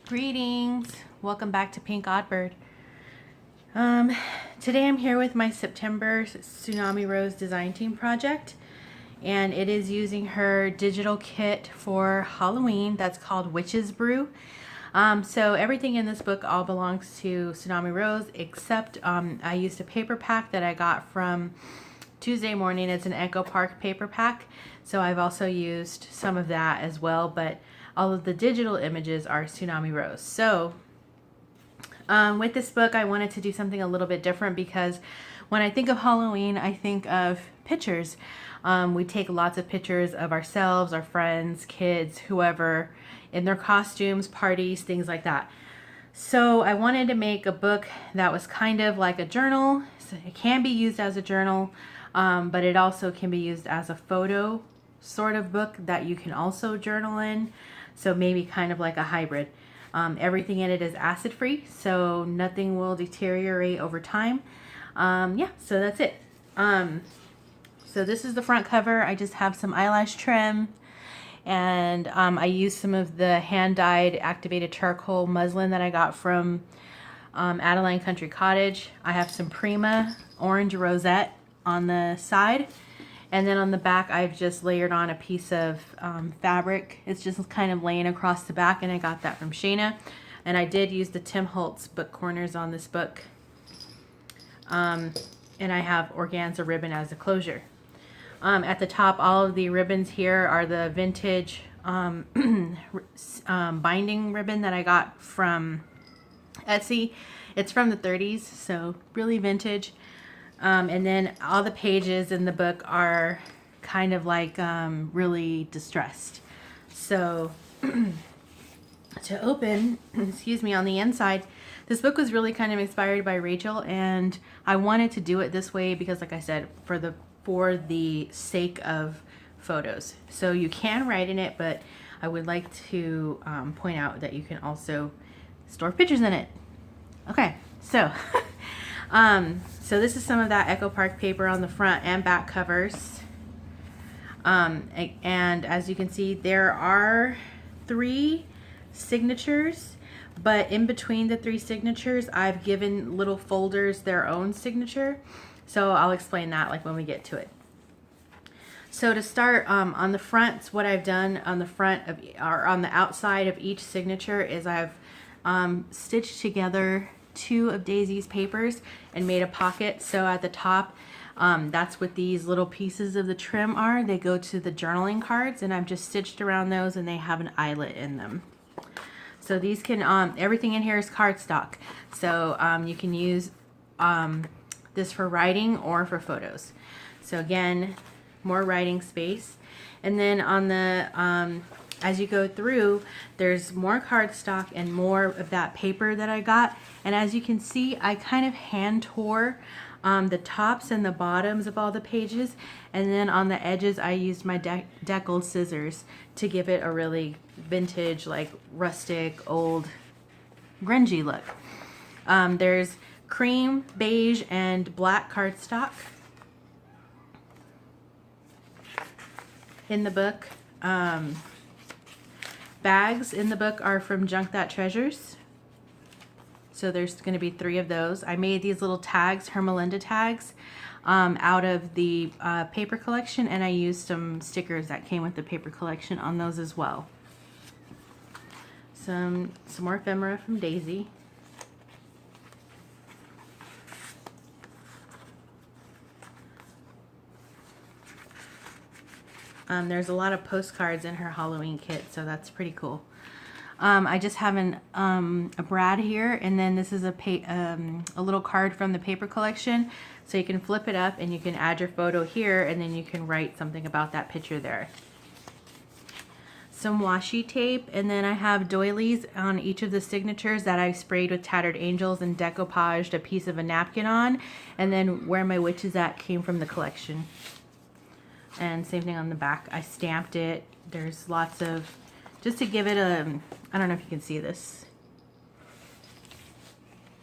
Greetings! Welcome back to PinkOddBird. Today I'm here with my September Tsunami Rose design team project, and it is using her digital kit for Halloween that's called Witches Brew. So everything in this book all belongs to Tsunami Rose, except I used a paper pack that I got from Tuesday Morning. It's an Echo Park paper pack, so I've also used some of that as well, but all of the digital images are Tsunami Rose. So with this book, I wanted to do something a little bit different because when I think of Halloween, I think of pictures. We take lots of pictures of ourselves, our friends, kids, whoever, in their costumes, parties, things like that. So I wanted to make a book that was kind of like a journal. So it can be used as a journal, but it also can be used as a photo sort of book that you can also journal in. So maybe kind of like a hybrid. Everything in it is acid free, so nothing will deteriorate over time. Yeah, so that's it. So this is the front cover. I just have some eyelash trim, and I used some of the hand-dyed activated charcoal muslin that I got from Adeline Country Cottage. I have some Prima orange rosette on the side. And then on the back, I've just layered on a piece of fabric. It's just kind of laying across the back, and I got that from Shayna. And I did use the Tim Holtz book corners on this book. And I have organza ribbon as a closure. At the top, all of the ribbons here are the vintage binding ribbon that I got from Etsy. It's from the 30s, so really vintage. And then all the pages in the book are kind of like really distressed. So to open, excuse me, on the inside, this book was really kind of inspired by Rachel, and I wanted to do it this way because, like I said, for the sake of photos. So you can write in it, but I would like to point out that you can also store pictures in it. Okay, so so this is some of that Echo Park paper on the front and back covers. And as you can see, there are 3 signatures, but in between the 3 signatures, I've given little folders their own signature. So I'll explain that like when we get to it. So to start, on the front, what I've done on the front of, or on the outside of each signature is I've stitched together 2 of Daisy's papers and made a pocket. So at the top, that's what these little pieces of the trim are. They go to the journaling cards, and I've just stitched around those, and they have an eyelet in them. So these can, everything in here is cardstock. So you can use this for writing or for photos. So again, more writing space. And then on the, as you go through, there's more cardstock and more of that paper that I got. And as you can see, I kind of hand tore the tops and the bottoms of all the pages. And then on the edges, I used my deckled scissors to give it a really vintage, like rustic, old, grungy look. There's cream, beige, and black cardstock in the book. Bags in the book are from JUNKTHATTREASURES. So there's going to be 3 of those. I made these little tags, Hermelinda tags, out of the paper collection, and I used some stickers that came with the paper collection on those as well. Some more ephemera from Daisy. There's a lot of postcards in her Halloween kit, so that's pretty cool. I just have a brad here, and then this is a little card from the paper collection. So you can flip it up and you can add your photo here, and then you can write something about that picture there. Some washi tape, and then I have doilies on each of the signatures that I sprayed with tattered angels and decoupaged a piece of a napkin on, and then Where My Witch Is At came from the collection. And same thing on the back. I stamped it. There's lots of, just to give it a, I don't know if you can see this,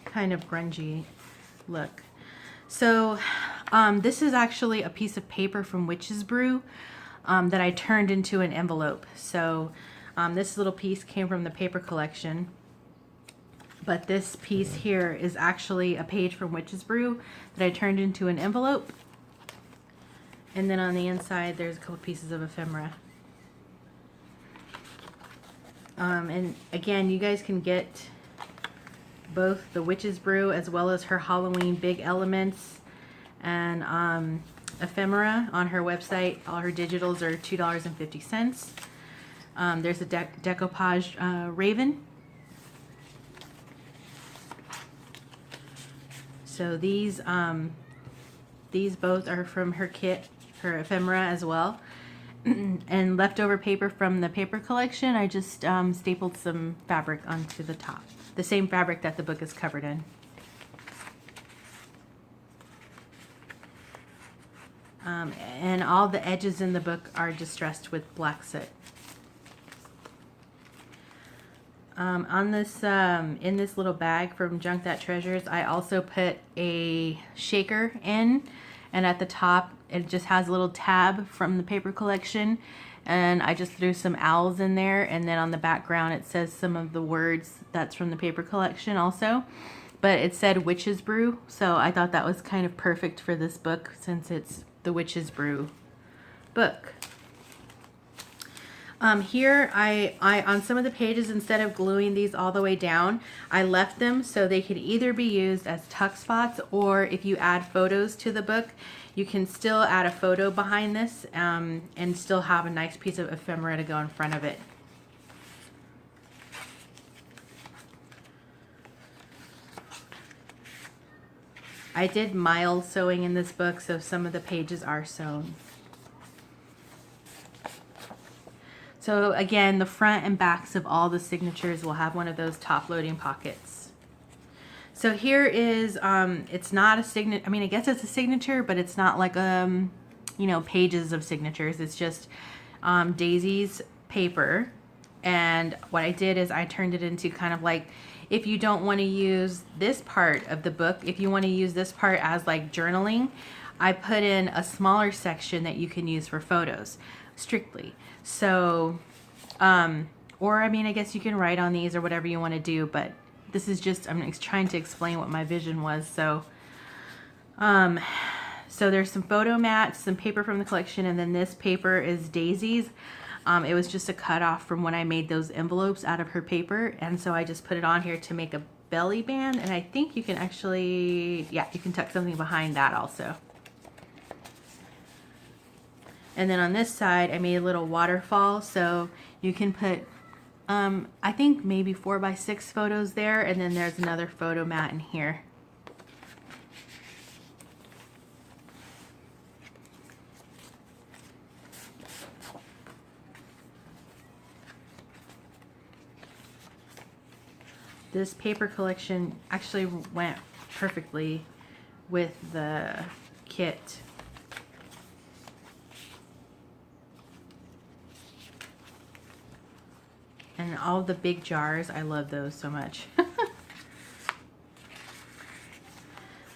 kind of grungy look. So this is actually a piece of paper from Witches Brew that I turned into an envelope. So this little piece came from the paper collection. But this piece here is actually a page from Witch's Brew that I turned into an envelope. And then on the inside, there's a couple pieces of ephemera. And again, you guys can get both the Witch's Brew as well as her Halloween big elements and ephemera on her website. All her digitals are $2.50. There's a decoupage raven. So these both are from her kit, her ephemera as well. And leftover paper from the paper collection, I just stapled some fabric onto the top. The same fabric that the book is covered in. And all the edges in the book are distressed with black soot. On this, in this little bag from JUNKTHATTREASURES, I also put a shaker in, and at the top it just has a little tab from the paper collection, and I just threw some owls in there, and then on the background it says some of the words that's from the paper collection also, but it said Witch's Brew, so I thought that was kind of perfect for this book since it's the Witch's Brew book. Here I on some of the pages, instead of gluing these all the way down, I left them so they could either be used as tuck spots, or if you add photos to the book, you can still add a photo behind this and still have a nice piece of ephemera to go in front of it. I did mild sewing in this book, so some of the pages are sewn. So again, the front and backs of all the signatures will have one of those top loading pockets. So here is, it's not a signature, I mean, I guess it's a signature, but it's not like, you know, pages of signatures. It's just Daisy's paper. And what I did is I turned it into kind of like, if you don't want to use this part of the book, if you want to use this part as like journaling, I put in a smaller section that you can use for photos strictly. So, or I mean, I guess you can write on these or whatever you want to do, but this is just, I'm trying to explain what my vision was. So, so there's some photo mats, some paper from the collection, and then this paper is Daisy's. It was just a cut off from when I made those envelopes out of her paper, and so I just put it on here to make a belly band, and I think you can actually, yeah, you can tuck something behind that also. And then on this side, I made a little waterfall, so you can put, I think maybe 4x6 photos there, and then there's another photo mat in here. This paper collection actually went perfectly with the kit. And all the big jars, I love those so much.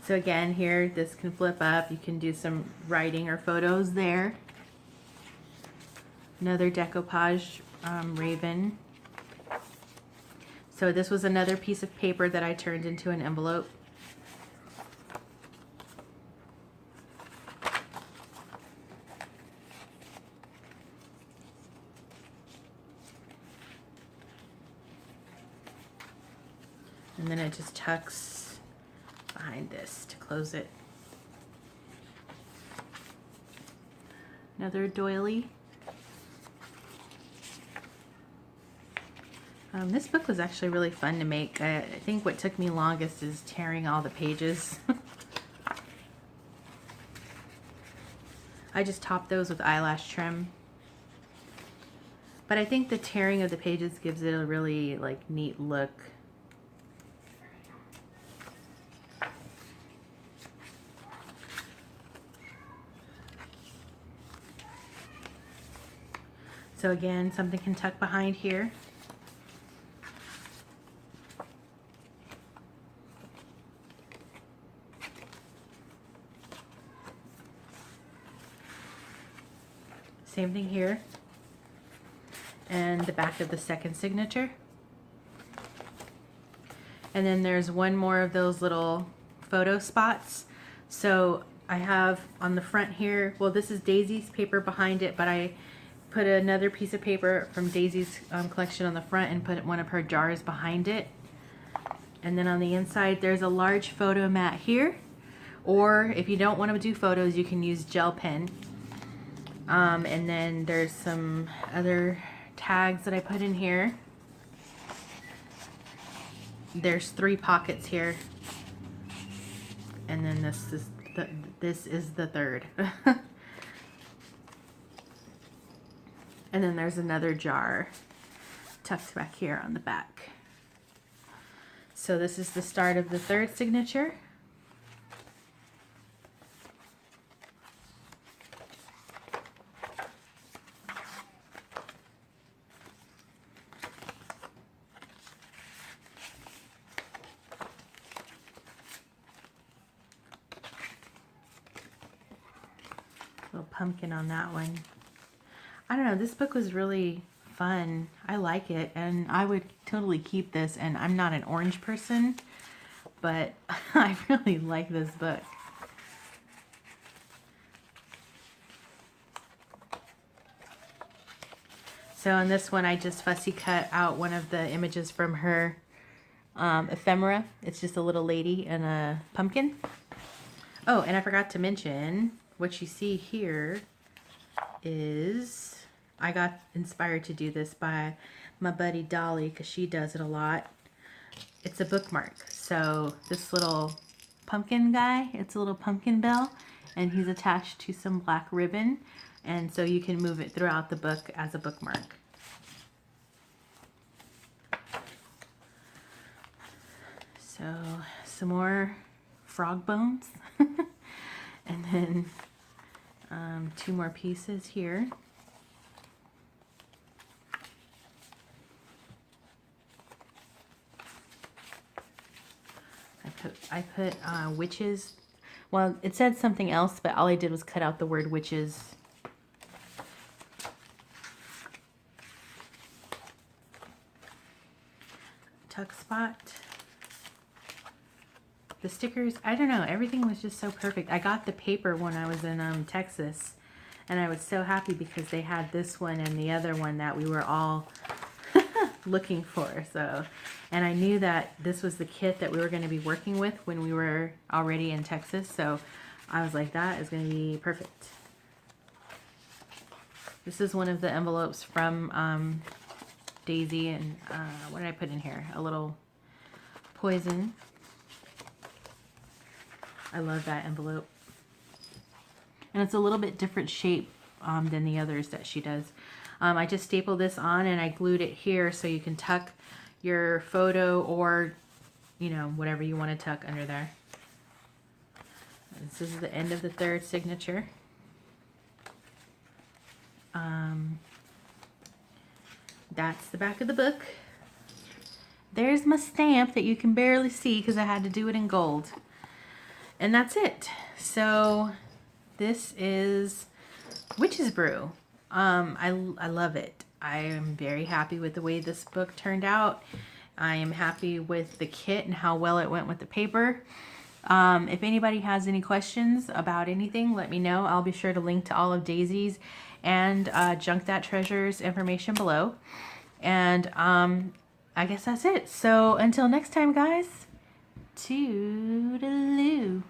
So again, here, this can flip up. You can do some writing or photos there. Another decoupage raven. So this was another piece of paper that I turned into an envelope. And then it just tucks behind this to close it. Another doily. This book was actually really fun to make. I think what took me longest is tearing all the pages. I just topped those with eyelash trim. But I think the tearing of the pages gives it a really like neat look. So again, something can tuck behind here. Same thing here. And the back of the second signature. And then there's one more of those little photo spots. So I have on the front here, well, this is Daisy's paper behind it, but I put another piece of paper from Daisy's collection on the front and put one of her jars behind it. And then on the inside, there's a large photo mat here. Or if you don't want to do photos, you can use gel pen. And then there's some other tags that I put in here. There's 3 pockets here. And then this is the third. And then there's another jar tucked back here on the back. So this is the start of the 3rd signature. Little pumpkin on that one. I don't know, this book was really fun. I like it, and I would totally keep this, and I'm not an orange person, but I really like this book. So in this one, I just fussy cut out one of the images from her ephemera. It's just a little lady and a pumpkin. Oh, and I forgot to mention, what you see here is, I got inspired to do this by my buddy Dolly, because she does it a lot. It's a bookmark. So this little pumpkin guy, it's a little pumpkin bell, and he's attached to some black ribbon, and so you can move it throughout the book as a bookmark. So some more frog bones. And then 2 more pieces here. I put witches. Well, it said something else, but all I did was cut out the word witches. Tuck spot. The stickers, I don't know, everything was just so perfect. I got the paper when I was in Texas, and I was so happy because they had this one and the other one that we were all looking for. So, and I knew that this was the kit that we were going to be working with when we were already in Texas, so I was like, that is going to be perfect. This is one of the envelopes from Daisy, and what did I put in here? A little poison. I love that envelope. And it's a little bit different shape than the others that she does. I just stapled this on and I glued it here so you can tuck your photo or, you know, whatever you want to tuck under there. This is the end of the 3rd signature. That's the back of the book. There's my stamp that you can barely see because I had to do it in gold. And that's it. So this is Witches Brew. I love it. I am very happy with the way this book turned out. I am happy with the kit and how well it went with the paper. If anybody has any questions about anything, let me know. I'll be sure to link to all of Daisy's and JUNKTHATTREASURES information below. And I guess that's it. So until next time, guys, toodaloo.